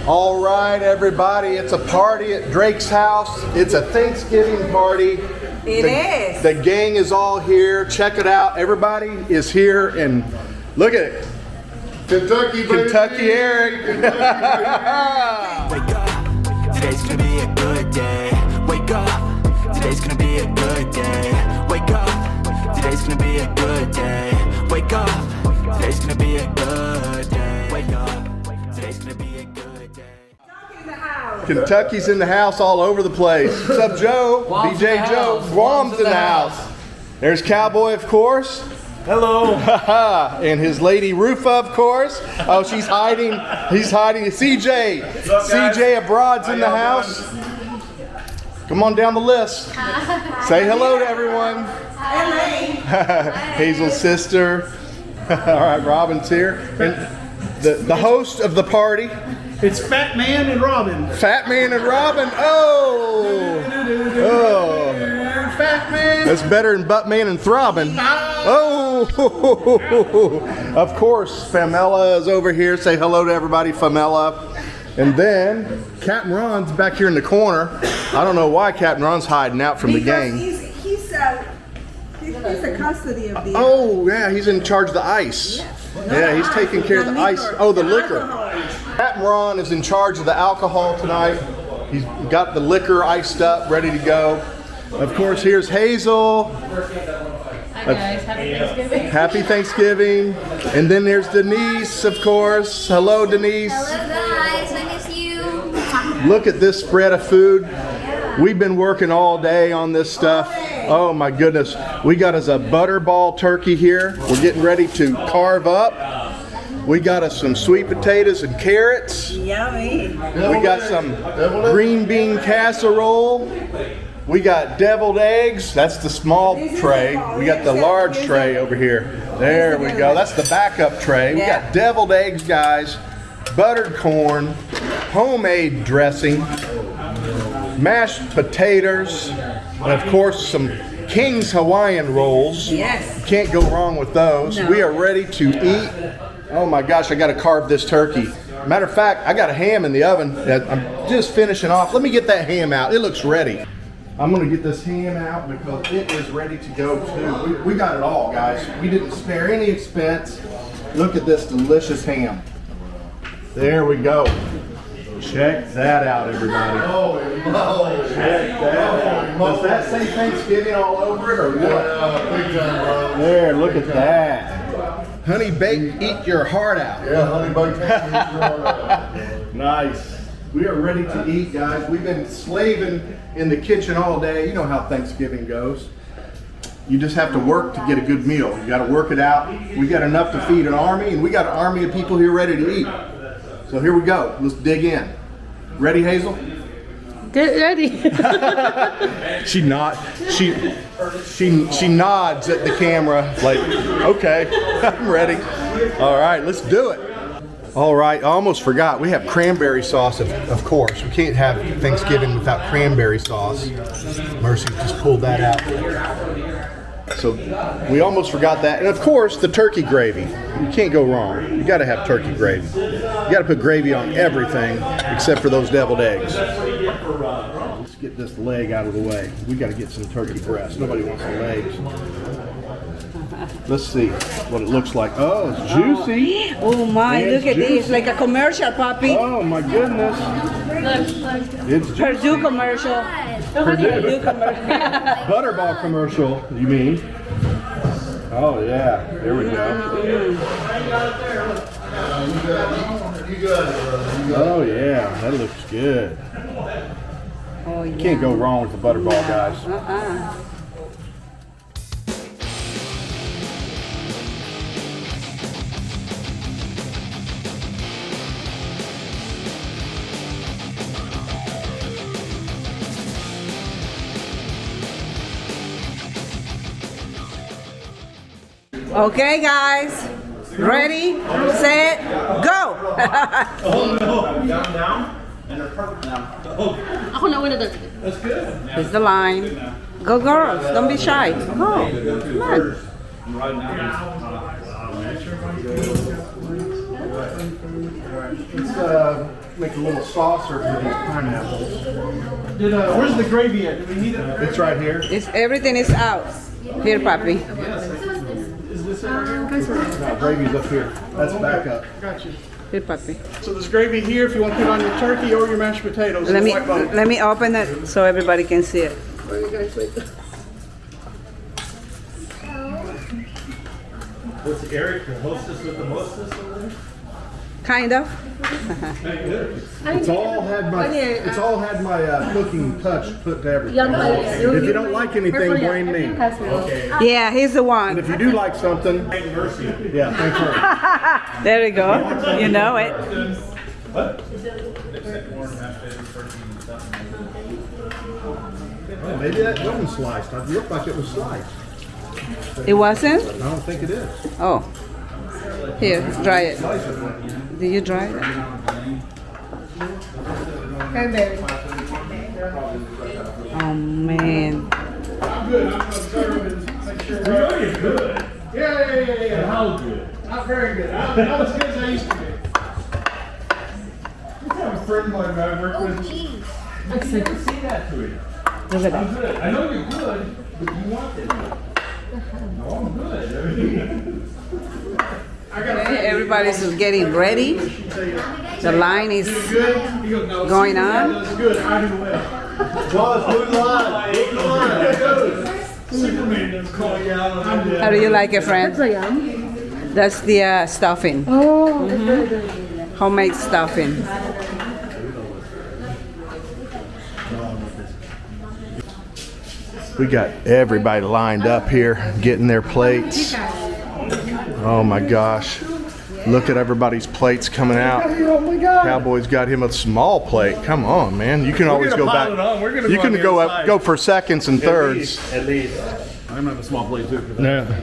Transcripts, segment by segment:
All right, everybody, it's a party at Drake's house. It's a Thanksgiving party. It is. The gang is all here. Check it out. Everybody is here, and look at it. Kentucky, baby. Kentucky Eric. Wake up, today's gonna be a good day. Wake up, today's gonna be a good day. Wake up, today's gonna be a good day. Wake up, today's gonna be a good day. Wake up, today's gonna be a good day. Kentucky's in the house all over the place. What's up, Joe? DJ Joe. Guam's in the house. There's Cowboy, of course. Hello. And his lady Rufa, of course. Oh, she's hiding. He's hiding. CJ. CJ abroad's in the house. Come on down the list. Say hello to everyone. Hazel's sister. All right, Robin's here. And the host of the party. It's Fat Man and Robin. Fat Man and Robin. Oh. Oh. Fat Man. That's better than Butt Man and Throbbing. Oh. Of course, Famella is over here. Say hello to everybody, Famella. And then Captain Ron's back here in the corner. I don't know why Captain Ron's hiding out from the gang. He's the custody of the. Oh, yeah, he's in charge of the ice. Yes. Yeah, he's taking care of the ice. Oh, the liquor. Captain Ron is in charge of the alcohol tonight. He's got the liquor iced up, ready to go. Of course, here's Hazel. Hi guys, happy Thanksgiving. Happy Thanksgiving. And then there's Denise, of course. Hello, Denise. Hello guys, I miss you. Look at this spread of food. We've been working all day on this stuff. Oh my goodness. We got us a butterball turkey here. We're getting ready to carve up. We got us some sweet potatoes and carrots. Yummy. We got some green bean casserole. We got deviled eggs. That's the small tray. We got the large tray over here. There we go. That's the backup tray. We got deviled eggs, guys. Buttered corn. Homemade dressing. Mashed potatoes. And of course some King's Hawaiian rolls. Yes. Can't go wrong with those. No. We are ready to eat. Oh my gosh, I got to carve this turkey. Matter of fact, I got a ham in the oven that I'm just finishing off. Let me get that ham out. It looks ready. I'm going to get this ham out because it is ready to go too. We got it all, guys. We didn't spare any expense. Look at this delicious ham. There we go. Check that out, everybody. Check that out. Does that say Thanksgiving all over it or what? Big time, bro. There, look at that. Honey baked, eat your heart out. Yeah, honey baked. Nice. We are ready to eat, guys. We've been slaving in the kitchen all day. You know how Thanksgiving goes. You just have to work to get a good meal. You got to work it out. We got enough to feed an army, and we got an army of people here ready to eat. So here we go. Let's dig in. Ready, Hazel? Get ready. She nods at the camera like, okay, I'm ready. All right, let's do it. All right, I almost forgot. We have cranberry sauce, of course. We can't have Thanksgiving without cranberry sauce. Mercy just pulled that out. So we almost forgot that. And of course, the turkey gravy. You can't go wrong. You got to have turkey gravy. You got to put gravy on everything except for those deviled eggs. Let's get this leg out of the way. We got to get some turkey breast. Nobody wants the legs. Let's see what it looks like. Oh, it's juicy. Oh my, It's look at juicy. this, like a commercial, puppy. Oh my goodness. It's juicy. Purdue commercial. Purdue commercial. Butterball commercial, you mean? Oh yeah, there we go. Oh yeah, that looks good. Oh yeah. Can't go wrong with the butterball, guys. Okay, guys. Ready, set, go. Ako na una doon. Here's the line. Go, girls. Don't be shy. Go. Come on. Let's make a little saucer for these pineapples. Where's the gravy at? Do we need it? It's right here. Everything is out. Here, papi. Is this it right here? No, gravy's up here. That's back up. Got you. Here, papi. So there's gravy here if you want to put on your turkey or your mashed potatoes. in the white bowl. Let me open it so everybody can see it. Was Eric the hostess with the mostess over there? Kind of. It's all had my cooking touch put to everything. If you don't like anything, blame me. Yeah, he's the And one. if you do like something, yeah, thanks for There you go. You know it. Oh, maybe that wasn't sliced. It looked like it was sliced. It wasn't? I don't think it is. Oh. Here, dry it. Did you dry it? Cranberry. Oh, man. Really good. Yeah. How good? Not very good. Not as good as I used to be. I have a friend of mine I work Oh, with. jeez. I said to say that to you. Look at I'm that. good. I know you're good, but you want it. No, I'm good. Okay, everybody's just getting ready. The line is Good. He goes, no, going Superman on. does good. I do well. Boss, move the line. Move the line. Superman does call you out on that. How do you like it, friend? So yum. That's the stuffing. Oh, it's very good. Homemade stuffing. We got everybody lined up here, getting their plates. Oh my gosh. Look at everybody's plates coming out. Oh my God. Cowboy's got him a small plate. Come on, man. You can always gonna go pile back. it on. We're gonna You go can on the go other up, side. go for seconds and thirds. At least. I'm gonna have a small plate too. Yeah.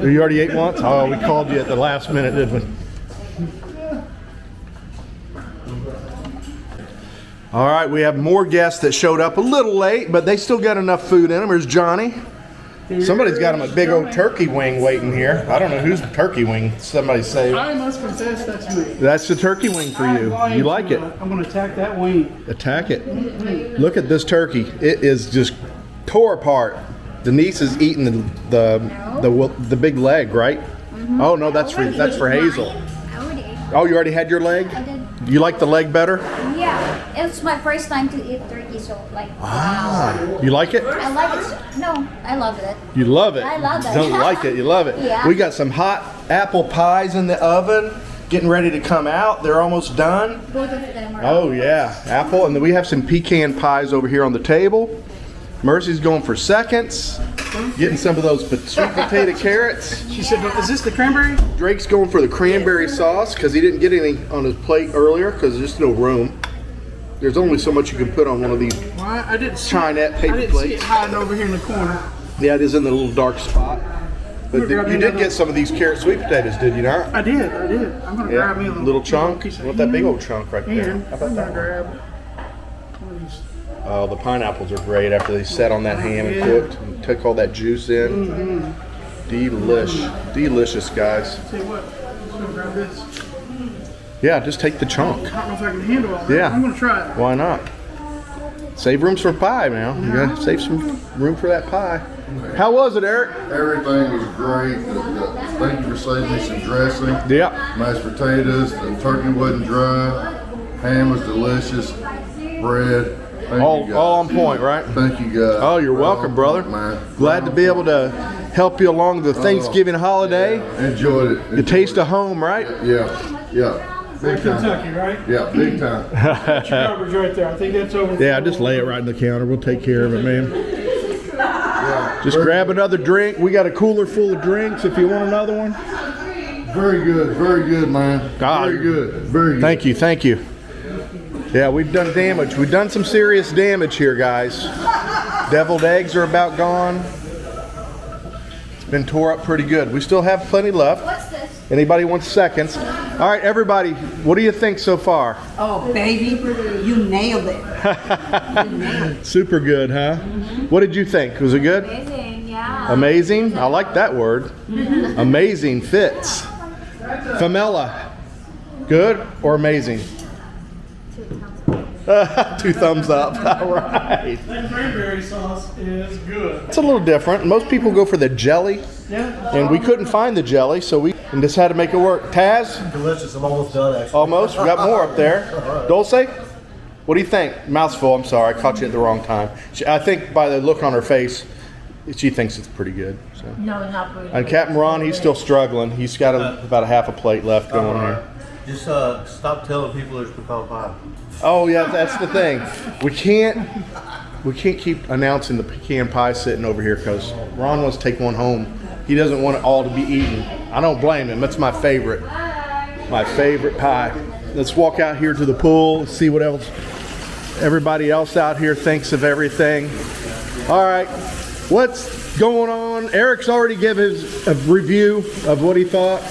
You already ate once? Oh, we called you at the last minute, didn't we? All right, we have more guests that showed up a little late, but they still got enough food in them. There's Johnny. Somebody's got him a big old turkey wing waiting here. I don't know whose turkey wing somebody saved. I must confess that's me. That's the turkey wing for you. You like it? I'm going to attack that wing. Attack it. Look at this turkey. It is just tore apart. Denise is eating the big leg, right? Oh no, that's for Hazel. I already ate. Oh, you already had your leg? I did. You like the leg better? Yeah, it's my first time to eat turkey, so like, wow. Ah, you like it? I like it. No, I love it. You love it. I love it. Don't like it, you love it. Yeah. We got some hot apple pies in the oven, getting ready to come out. They're almost done. Both of them are. Oh yeah, apple, and then we have some pecan pies over here on the table. Mercy's going for seconds, getting some of those sweet potato carrots. She said, is this the cranberry? Drake's going for the cranberry sauce because he didn't get anything on his plate earlier because there's just no room. There's only so much you can put on one of these. Well, I didn't see Chinette paper I didn't see it plates. hiding over here in the corner. Yeah, it is in the little dark spot. But Grab me you did another- get some of these carrot sweet potatoes, did you not? I did. I'm going to grab me a little chunk. piece of Want that big old chunk right there? And How I'm about going that to one? grab one of these. Oh, the pineapples are great after they sat on that ham and cooked and took all that juice in. Delicious, guys. Tell you what, I'm just going to grab this. Yeah, just take the chunk. I don't know if I can handle all that. Yeah. I'm going to try it. Why not? Save rooms for pie now. You gotta save some room for that pie. How was it, Eric? Everything was great. Thank you for saving me some dressing. Yeah. Mashed potatoes. The turkey wasn't dry. Ham was delicious. Bread. Thank you guys. All on point, right? Thank you guys. Oh, you're welcome, brother. Man. Glad to be able to help you along the Thanksgiving holiday. Enjoyed it. The taste of home, right? Yeah. Big time. Kentucky, right? Yeah, big time. Garbage right there. I think that's over. Yeah, just lay it right in the counter. We'll take care of it, man. Yeah. Just grab another drink. We got a cooler full of drinks if you want another one. Very good, man. God. Very good. Very good. Thank you. Yeah, we've done damage. We've done some serious damage here, guys. Deviled eggs are about gone. It's been tore up pretty good. We still have plenty left. What's this? Anybody wants seconds? All right, everybody, what do you think so far? Oh, baby, you nailed it. Super good, huh? What did you think? Was it good? Amazing, yeah. Amazing? I like that word. Amazing fits. Famella, Good or amazing? 2 thumbs up. All right. That cranberry sauce is good. It's a little different. Most people go for the jelly, Yeah. and we couldn't find the jelly, so we just had to make it work. Taz? Delicious. I'm almost done, actually. Almost. We got more up there. Dulce? What do you think? Mouth's full. I'm sorry. I caught you at the wrong time. I think by the look on her face, she thinks it's pretty good. So. No, not really. And Captain Ron, he's still struggling. He's got about a half a plate left going here. Just stop telling people there's pecan pie. Oh yeah, that's the thing. We can't keep announcing the pecan pie sitting over here because Ron wants to take one home. He doesn't want it all to be eaten. I don't blame him. That's my favorite pie. Let's walk out here to the pool, see what else everybody else out here thinks of everything. All right, what's going on? Eric's already given a review of what he thought.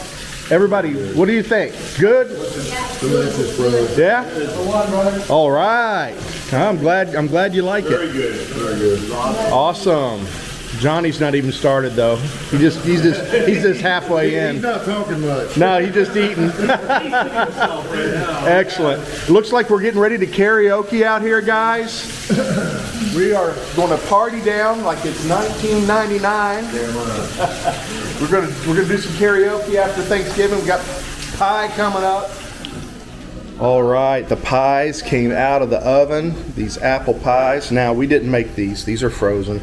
Everybody, what do you think? Good? Delicious, bro. Yeah? All right. I'm glad you like it. Very good. Awesome. Johnny's not even started though. He's just halfway He's in. not talking much. No, he's just eating. Excellent. Looks like we're getting ready to karaoke out here, guys. We are going to party down like it's 1999. We're gonna do some karaoke after Thanksgiving. We got pie coming up. All right, the pies came out of the oven. These apple pies. Now we didn't make these. These are frozen.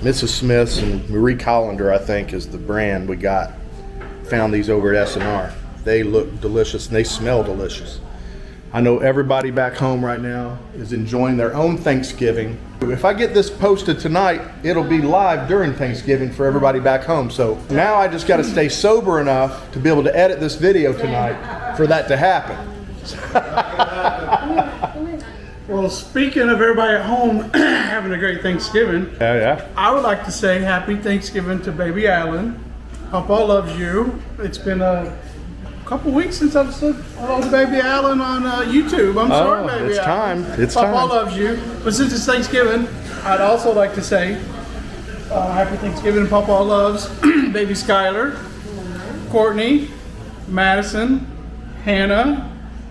Mrs. Smith's and Marie Collender, I think, is the brand we got. Found these over at S&R. They look delicious and they smell delicious. I know everybody back home right now is enjoying their own Thanksgiving. If I get this posted tonight, it'll be live during Thanksgiving for everybody back home. So now I just got to stay sober enough to be able to edit this video tonight for that to happen. Well, speaking of everybody at home having a great Thanksgiving, Yeah. I would like to say happy Thanksgiving to baby Alan. Papa loves you. It's been a couple weeks since I've seen baby Alan on YouTube. I'm sorry, baby it's Alan. time. It's Papa time. loves you. But since it's Thanksgiving, I'd also like to say happy Thanksgiving. Papa loves baby Skylar, Courtney, Madison, Hannah,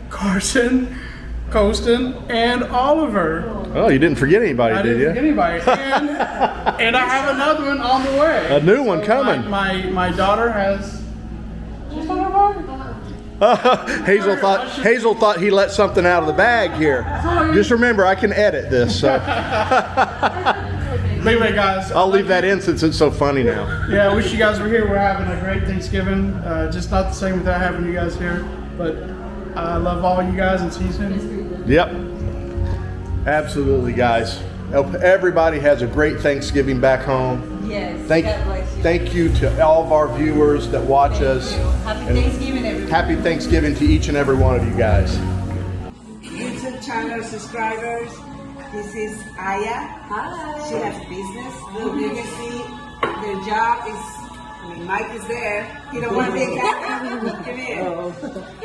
Carson, Colston, and Oliver. Oh, you didn't forget anybody, I did didn't you? forget anybody. And I have another one on the way. A new one coming. My daughter has. She's on her way. Hazel thought he let something out of the bag here. Just remember, I can edit this. So. Anyway, guys. I'll leave that in since it's so funny now. Yeah, I wish you guys were here. We're having a great Thanksgiving. Just not the same without having you guys here. But I love all you guys and see you soon. Yep. Absolutely, guys. Hope everybody has a great Thanksgiving back home. Yes. Thank you to all of our viewers that watch us. Happy And Thanksgiving, everybody. Happy Thanksgiving to each and every one of you guys. YouTube channel subscribers. This is Aya. Hi. She has business. Look, you can see their job is. Mike is there. He don't want to be a captain. Come here.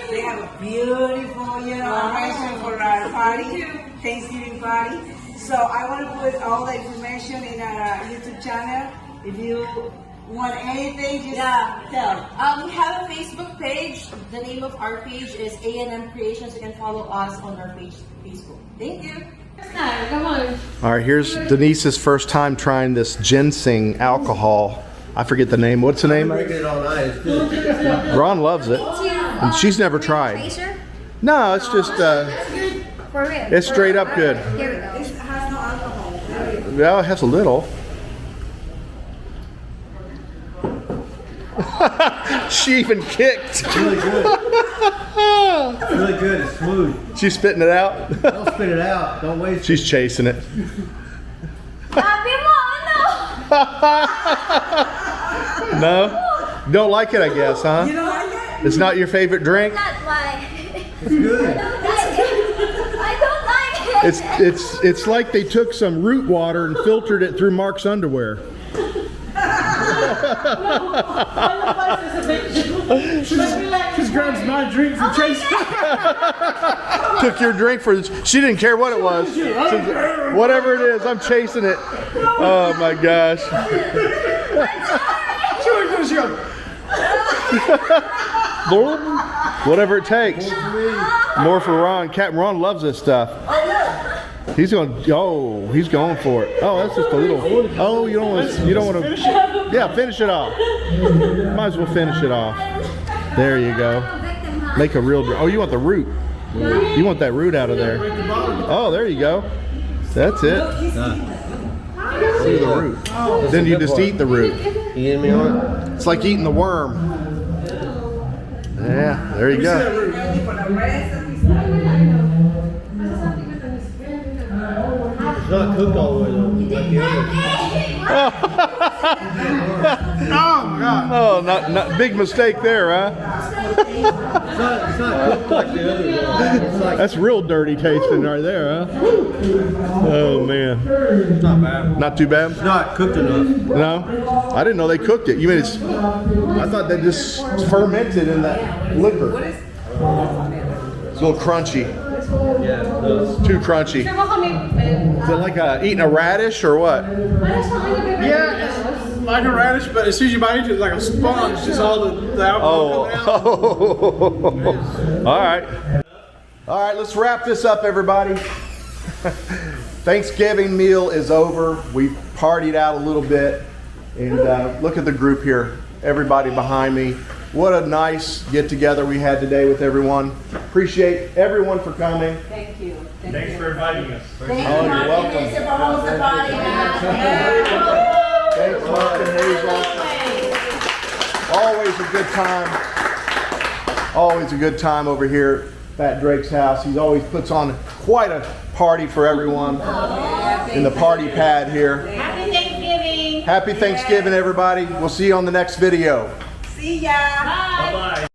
They have a beautiful, arrangement for our party, Thanksgiving party. So I want to put all the information in our YouTube channel. If you want anything, just tell. We have a Facebook page. The name of our page is A&M Creations. You can follow us on our page, Facebook. Thank you. Come on. All right, here's Denise's first time trying this ginseng alcohol. I forget the name. What's the name? Drinking it all night. It's good. Ron loves it. And she's never tried. Chaser? No, it's just, For real. it's straight up good. Here we go. It has no alcohol. Well, it has a little. She even kicked. Really good. It's really good. It's smooth. She's spitting it out. Don't spit it out. Don't waste it. She's chasing it. Happy Mom, No? Don't like it, I guess, huh? You don't like it? It's not your favorite drink? no! Not like. It's good. I don't like it. It's like they took some root water and filtered it through Mark's underwear. She grabs my drink for chasing. Took your drink for she didn't care what it was. Whatever it is, I'm chasing it. Oh my gosh. She goes. Whatever it takes. More for Ron. Captain Ron loves this stuff. He's going. Oh, he's going for it. Oh, that's just a little. Oh, you don't want to. Yeah, finish it off. Might as well finish it off. There you go. Make a real. Oh, you want the root. You want that root out of there. Oh, there you go. That's it. See the root. Then you just eat the root. It's like eating the worm. Yeah, there you go. It's not cooked all the way though. Like the other. Oh my God. Oh, not big mistake there, huh? It's not cooked like the other one. It's like, That's real dirty tasting right there, huh? Oh man. it's not bad. Not too bad? It's not cooked enough. No? I didn't know they cooked it. You mean it's, I thought they just fermented in that liquor. It's a little crunchy. Yeah, it does. Too crunchy. Is it like eating a radish or what? Yeah, it's like a radish, but as soon as you bite into it, it's like a sponge. Just all the alcohol coming out. Oh. All right. All right, let's wrap this up, everybody. Thanksgiving meal is over. We partied out a little bit. And look at the group here. Everybody behind me. What a nice get together we had today with everyone. Appreciate everyone for coming. Thank you. Thanks for inviting us. Oh, you're welcome. Thanks, Mark and Hazel. Always a good time. Always a good time over here at Fat Drake's house. He always puts on quite a party for everyone in the party pad here. Happy Thanksgiving. Happy Thanksgiving, everybody. We'll see you on the next video. See ya. Bye. Bye-bye.